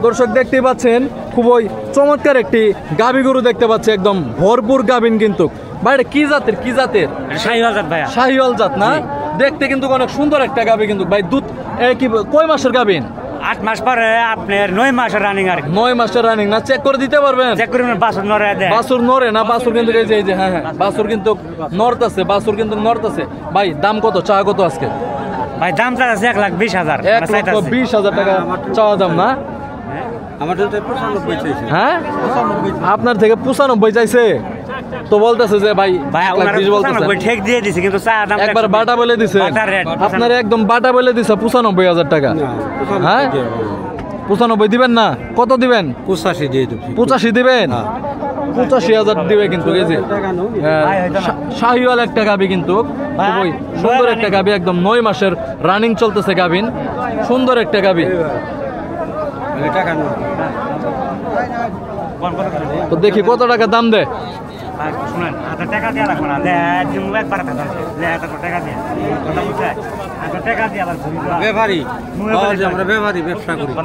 দর্শক দেখতে পাচ্ছেন খুবই চমৎকার একটি গাভী গরু দেখতে পাচ্ছি, একদম ভরপুর গাভীন। কিন্তু ভাই এটা কি জাতের শাহিওয়াল জাত ভাইয়া। শাহিওয়াল জাত না? দেখতে কিন্তু অনেক সুন্দর একটা গাভী। কিন্তু ভাই দুধ কি কয় মাসের গাভীন? 8 মাস পরে আপনার 9 মাসের রানিং আর 9 মাসের রানিং না? চেক করে দিতে পারবেন? চেক করে বাছুর নরে দেয়। বাছুর নরে না? বাছুর কিন্তু এই যে হ্যাঁ বাছুর কিন্তু নড়তাছে, বাছুর কিন্তু নড়তাছে। ভাই দাম কত, চা কত আজকে? ভাই দাম চা আছে 1,20,000। 1,20,000 টাকা চাওয়া দাম না? আমার তো 95 চাইছে। হ্যাঁ আপনার থেকে 95 চাইছে তো বলতেছে যে ভাই 1,20,000 বলতেছে। ঠিক দিয়ে দিছে কিন্তু চা দাম একবার বাটা বলে দিছে আপনার, একদম বাটা বলে দিছে 95,000 টাকা। হ্যাঁ 95 দিবেন না? কত দিবেন? 85 দিয়ে দেব। 85 দিবেন? 85,000 দিবে কিন্তু। এই যে শাহিওয়াল একটা গাভী, কিন্তু খুবই সুন্দর একটা গাভী, একদম 9 মাসের রানিং চলতেছে গাভীন, সুন্দর একটা গাভী। তো দেখি কত টাকা দাম দেয়।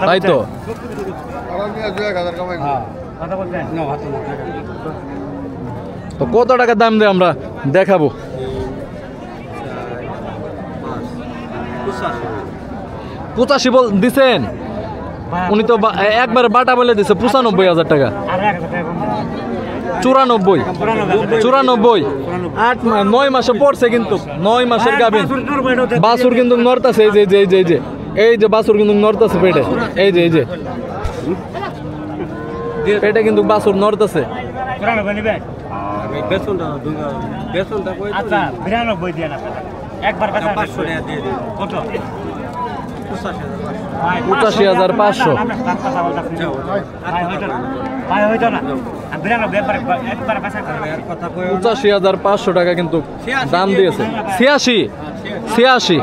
তাই তো তো কত টাকা দাম দেয় আমরা দেখাবো। 85 বল দিছেন? উনি তো একবার বাটা বলে দিছে 95,000 টাকা। 94 9 মাসে পড়ছে কিন্তু, 9 মাসের গাভীন। বাছুর কিন্তু নড়তাছে, এই যে এই যে বাছুর কিন্তু নড়তাছে পেটে, এই যে পেটে কিন্তু বাছুর নড়তাছে। আচ্ছা 92 দিয়ে না একবার 500 টাকা দিয়ে দিন। কত? 85,500। 85,500 টাকা কিন্তু দাম দিয়েছে। 86